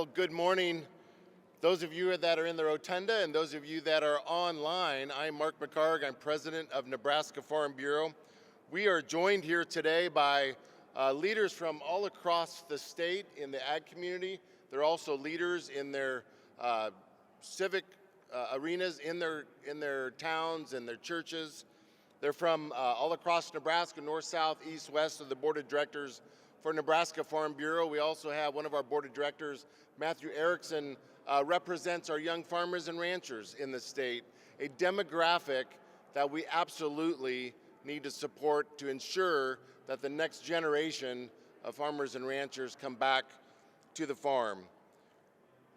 Well, good morning. Those of you that are in the rotunda and those of you that are online, I'm Mark McCarg. I'm president of Nebraska Farm Bureau. We are joined here today by leaders from all across the state in the ag community. They're also leaders in their civic arenas, in their towns and their churches. They're from all across Nebraska, north, south, east, west of the board of directors for Nebraska Farm Bureau. We also have one of our board of directors, Matthew Erickson, represents our young farmers and ranchers in the state, a demographic that we absolutely need to support to ensure that the next generation of farmers and ranchers come back to the farm.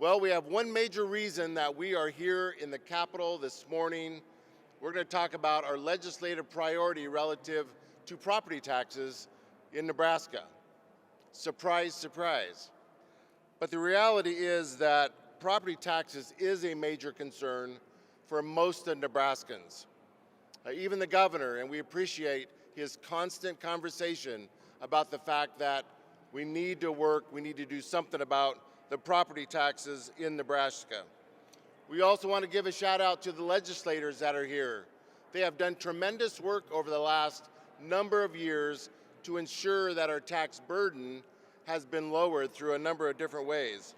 Well, we have one major reason that we are here in the Capitol this morning. We're going to talk about our legislative priority relative to property taxes in Nebraska. Surprise, surprise. But the reality is that property taxes is a major concern for most of Nebraskans. Even the governor, and we appreciate his constant conversation about the fact that we need to work, we need to do something about the property taxes in Nebraska. We also want to give a shout out to the legislators that are here. They have done tremendous work over the last number of years to ensure that our tax burden has been lowered through a number of different ways.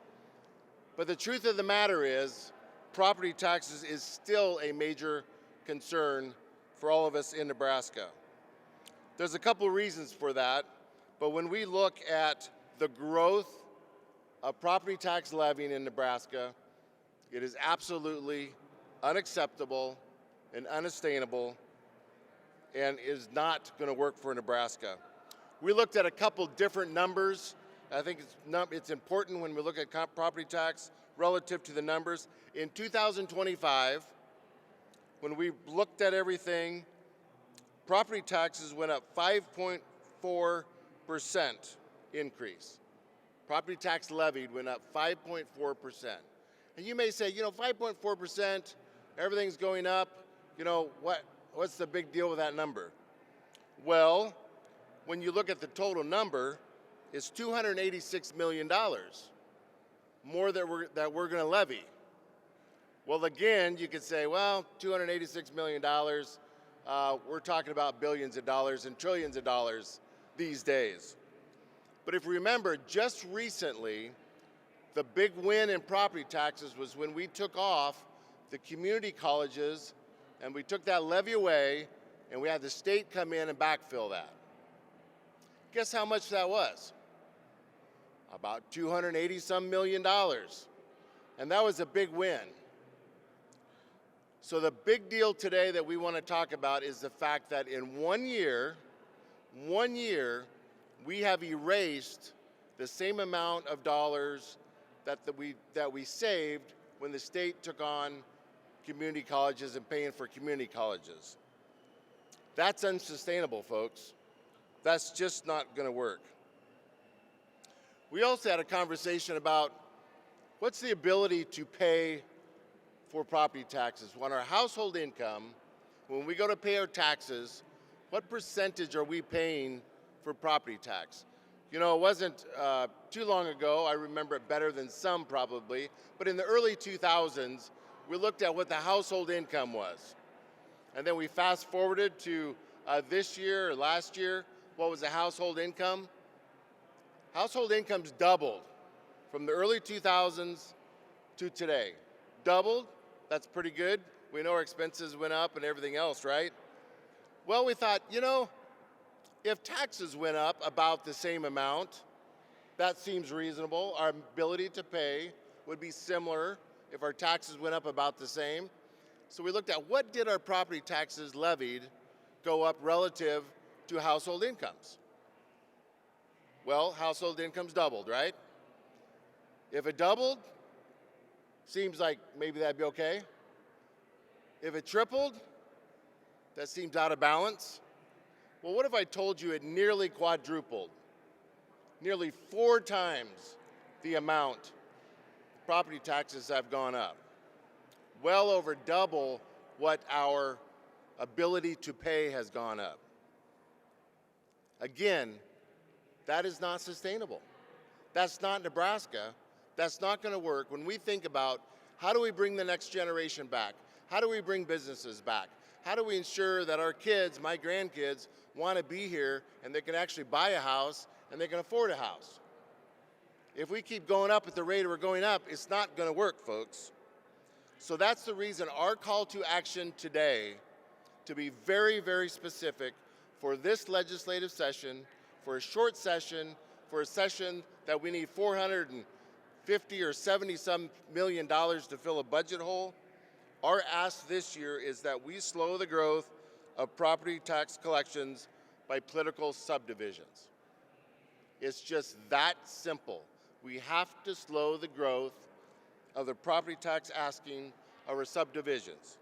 But the truth of the matter is, property taxes is still a major concern for all of us in Nebraska. There's a couple reasons for that, but when we look at the growth of property tax levying in Nebraska, it is absolutely unacceptable and unsustainable and is not going to work for Nebraska. We looked at a couple different numbers. I think it's important when we look at property tax relative to the numbers. In 2025, when we looked at everything, property taxes went up 5.4% increase. Property tax levied went up 5.4%. And you may say, 5.4%, everything's going up. What's the big deal with that number? Well, when you look at the total number, it's $286 million more that we're going to levy. Well, again, you could say, well, $286 million, we're talking about billions of dollars and trillions of dollars these days. But if you remember, just recently, the big win in property taxes was when we took off the community colleges and we took that levy away and we had the state come in and backfill that. Guess how much that was? About $280-some million. And that was a big win. So the big deal today that we want to talk about is the fact that in 1 year, we have erased the same amount of dollars that we saved when the state took on community colleges and paying for community colleges. That's unsustainable, folks. That's just not going to work. We also had a conversation about what's the ability to pay for property taxes. On our household income, when we go to pay our taxes, what percentage are we paying for property tax? It wasn't too long ago, I remember it better than some probably, but in the early 2000s, we looked at what the household income was. And then we fast forwarded to this year or last year. What was the household income? Household income's doubled from the early 2000s to today. Doubled, that's pretty good. We know our expenses went up and everything else, right? Well, we thought, if taxes went up about the same amount, that seems reasonable. Our ability to pay would be similar if our taxes went up about the same. So we looked at what did our property taxes levied go up relative to household incomes. Well, household incomes doubled, right? If it doubled, seems like maybe that'd be okay. If it tripled, that seems out of balance. Well, what if I told you it nearly quadrupled? Nearly 4 times the amount property taxes have gone up. Well over double what our ability to pay has gone up. Again, that is not sustainable. That's not Nebraska. that's not going to work when we think about how do we bring the next generation back? How do we bring businesses back? How do we ensure that our kids, my grandkids, want to be here and they can actually buy a house and they can afford a house? If we keep going up at the rate we're going up, it's not going to work, folks. So that's the reason our call to action today, to be very, very specific for this legislative session, for a short session, for a session that we need 450 or 70 some million dollars to fill a budget hole. Our ask this year is that we slow the growth of property tax collections by political subdivisions. It's just that simple. We have to slow the growth of the property tax asking of our subdivisions.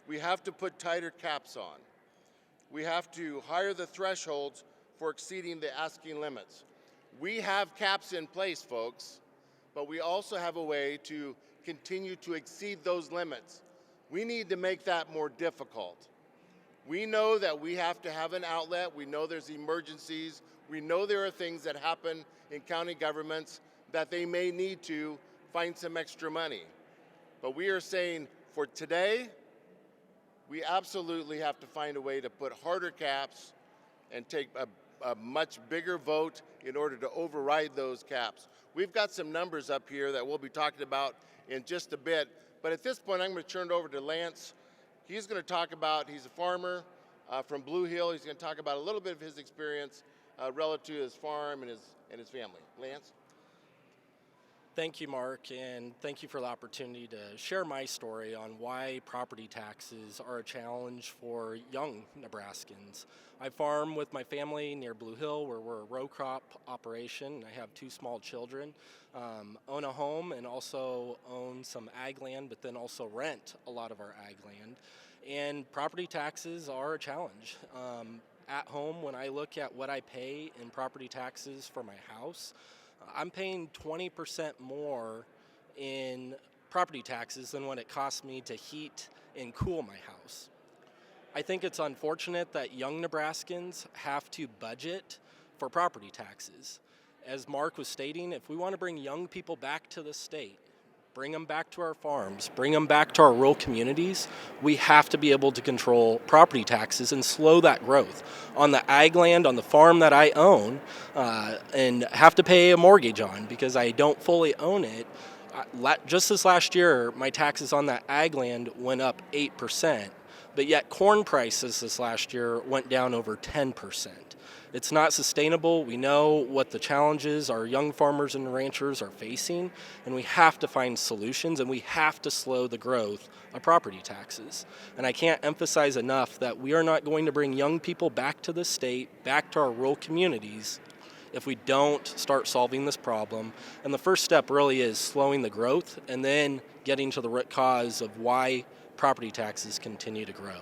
We have to put tighter caps on. We have to higher the thresholds for exceeding the asking limits. We have caps in place, folks, but we also have a way to continue to exceed those limits. We need to make that more difficult. We know that we have to have an outlet. We know there's emergencies. We know there are things that happen in county governments that they may need to find some extra money. But we are saying for today, we absolutely have to find a way to put harder caps and take a much bigger vote in order to override those caps. We've got some numbers up here that we'll be talking about in just a bit, but at this point I'm going to turn it over to Lance. He's going to talk about, he's a farmer from Blue Hill. He's going to talk about a little bit of his experience relative to his farm and his family. Lance? Thank you, Mark, and thank you for the opportunity to share my story on why property taxes are a challenge for young Nebraskans. I farm with my family near Blue Hill, where we're a row crop operation. I have 2 small children, own a home, and also own some ag land, but then also rent a lot of our ag land. And property taxes are a challenge. At home, when I look at what I pay in property taxes for my house, I'm paying 20% more in property taxes than what it costs me to heat and cool my house. I think it's unfortunate that young Nebraskans have to budget for property taxes. As Mark was stating, if we want to bring young people back to the state, bring them back to our farms, bring them back to our rural communities, we have to be able to control property taxes and slow that growth. On the ag land, on the farm that I own, and have to pay a mortgage on because I don't fully own it, just this last year, my taxes on that ag land went up 8%, but yet corn prices this last year went down over 10%. It's not sustainable. We know what the challenges our young farmers and ranchers are facing, and we have to find solutions, and we have to slow the growth of property taxes. And I can't emphasize enough that we are not going to bring young people back to the state, back to our rural communities, if we don't start solving this problem. And the first step really is slowing the growth and then getting to the root cause of why property taxes continue to grow.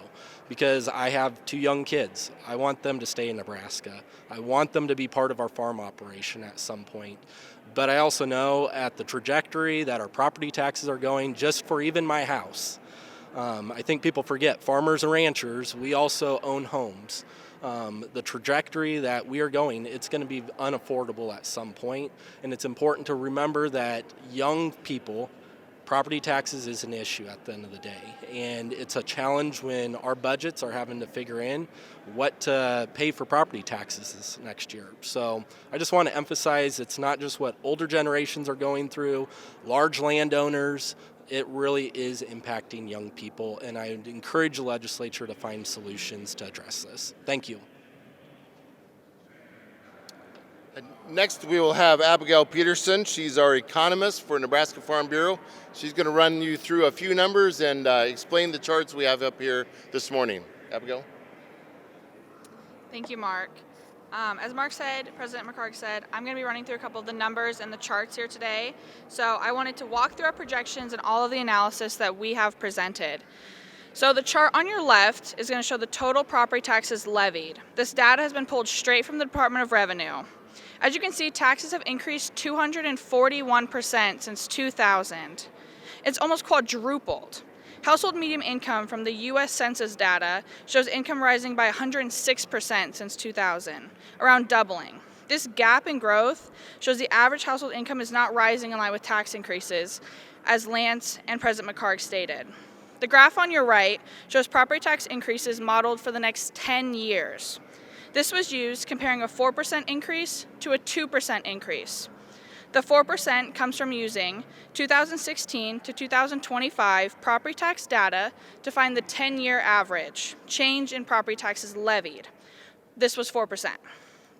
Because I have 2 young kids. I want them to stay in Nebraska. I want them to be part of our farm operation at some point. But I also know at the trajectory that our property taxes are going, just for even my house. I think people forget, farmers and ranchers, we also own homes. The trajectory that we are going, it's going to be unaffordable at some point. And it's important to remember that young people, property taxes is an issue at the end of the day, and it's a challenge when our budgets are having to figure in what to pay for property taxes this next year. So I just want to emphasize it's not just what older generations are going through, large landowners, it really is impacting young people, and I would encourage the legislature to find solutions to address this. Thank you. Next, we will have Abigail Peterson. She's our economist for Nebraska Farm Bureau. She's going to run you through a few numbers and explain the charts we have up here this morning. Abigail? Thank you, Mark. As Mark said, President McCarg said, I'm going to be running through a couple of the numbers and the charts here today. So I wanted to walk through our projections and all of the analysis that we have presented. So the chart on your left is going to show the total property taxes levied. This data has been pulled straight from the Department of Revenue. As you can see, taxes have increased 241% since 2000. It's almost quadrupled. Household median income from the U.S. Census data shows income rising by 106% since 2000, around doubling. This gap in growth shows the average household income is not rising in line with tax increases, as Lance and President McHarg stated. The graph on your right shows property tax increases modeled for the next 10 years. This was used comparing a 4% increase to a 2% increase. The 4% comes from using 2016 to 2025 property tax data to find the 10-year average change in property taxes levied. This was 4%.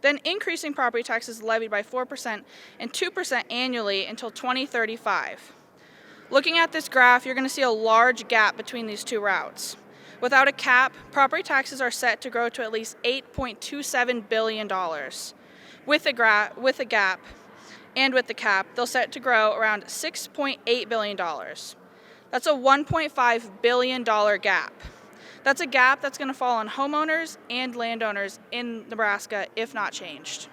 Then increasing property taxes levied by 4% and 2% annually until 2035. Looking at this graph, you're going to see a large gap between these two routes. Without a cap, property taxes are set to grow to at least $8.27 billion. With a gap and with the cap, they'll set to grow around $6.8 billion. That's a $1.5 billion gap. That's a gap that's going to fall on homeowners and landowners in Nebraska if not changed.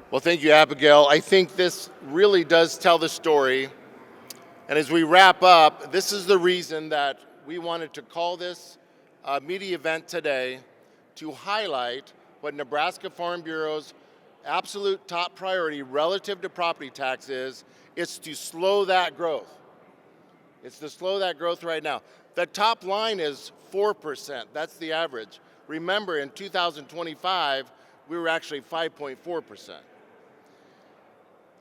Well, thank you, Abigail. I think this really does tell the story. And as we wrap up, this is the reason that we wanted to call this media event today, to highlight what Nebraska Farm Bureau's absolute top priority relative to property tax is. It's to slow that growth. It's to slow that growth right now. The top line is 4%. That's the average. Remember, in 2025, we were actually 5.4%.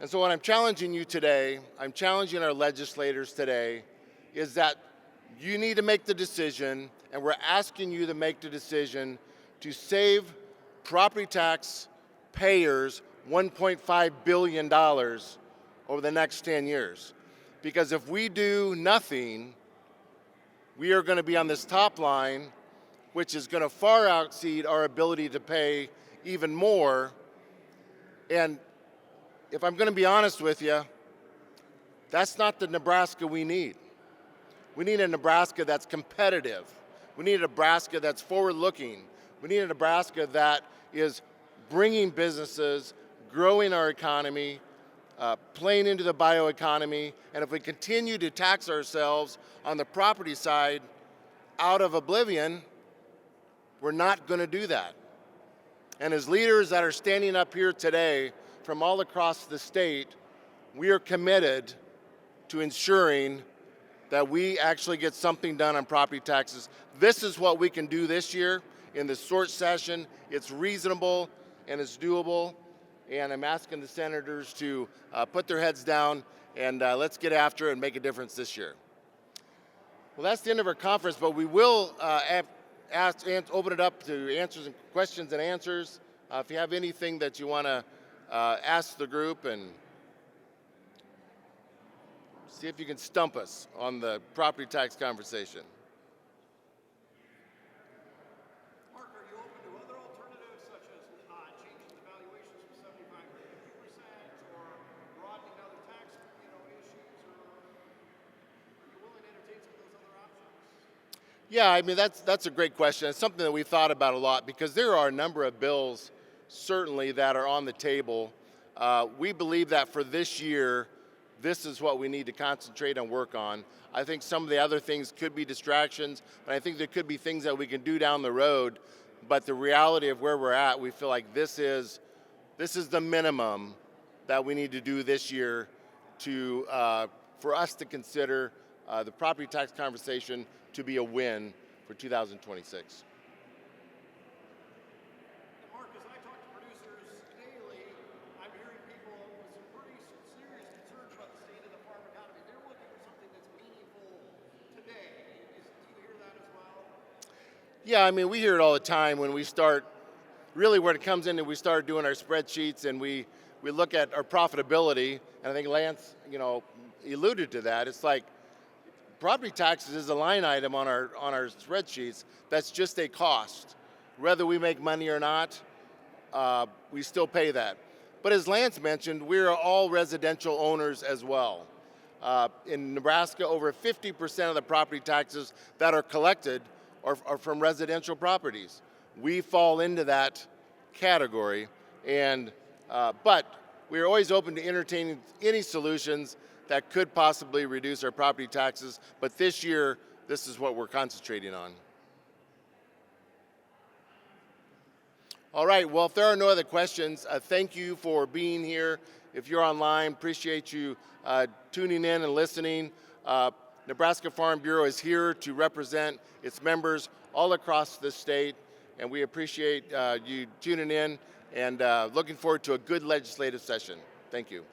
And so what I'm challenging you today, I'm challenging our legislators today, is that you need to make the decision, and we're asking you to make the decision to save property tax payers $1.5 billion over the next 10 years. Because if we do nothing, we are going to be on this top line, which is going to far exceed our ability to pay even more. And if I'm going to be honest with you, that's not the Nebraska we need. We need a Nebraska that's competitive. We need a Nebraska that's forward-looking. We need a Nebraska that is bringing businesses, growing our economy, playing into the bioeconomy. And if we continue to tax ourselves on the property side out of oblivion, we're not going to do that. And as leaders that are standing up here today from all across the state, we are committed to ensuring that we actually get something done on property taxes. This is what we can do this year in this short session. It's reasonable and it's doable. And I'm asking the senators to put their heads down and let's get after it and make a difference this year. Well, that's the end of our conference, but we will open it up to answers and questions and answers. If you have anything that you want to ask the group, and see if you can stump us on the property tax conversation. Mark, are you open to other alternatives such as changing the valuations from 75 to 50%, or broadening other tax issues, or are you willing to entertain some of those other options? Yeah, I mean, that's a great question. It's something that we thought about a lot because there are a number of bills certainly that are on the table. We believe that for this year, this is what we need to concentrate and work on. I think some of the other things could be distractions, but I think there could be things that we can do down the road. But the reality of where we're at, we feel like this is the minimum that we need to do this year to for us to consider the property tax conversation to be a win for 2026. Mark, as I talk to producers daily, I'm hearing people with some pretty serious concerns about the state of the farm economy. They're looking for something that's meaningful today. Do you hear that as well? Yeah, I mean, we hear it all the time when we start, really when it comes in and we start doing our spreadsheets and we look at our profitability, and I think Lance, alluded to that. It's like property taxes is a line item on our spreadsheets that's just a cost. Whether we make money or not, we still pay that. But as Lance mentioned, we're all residential owners as well. In Nebraska, over 50% of the property taxes that are collected are from residential properties. We fall into that category, but we're always open to entertaining any solutions that could possibly reduce our property taxes. But this year, this is what we're concentrating on. All right, well, if there are no other questions, thank you for being here. If you're online, appreciate you tuning in and listening. Nebraska Farm Bureau is here to represent its members all across the state, and we appreciate you tuning in and looking forward to a good legislative session. Thank you.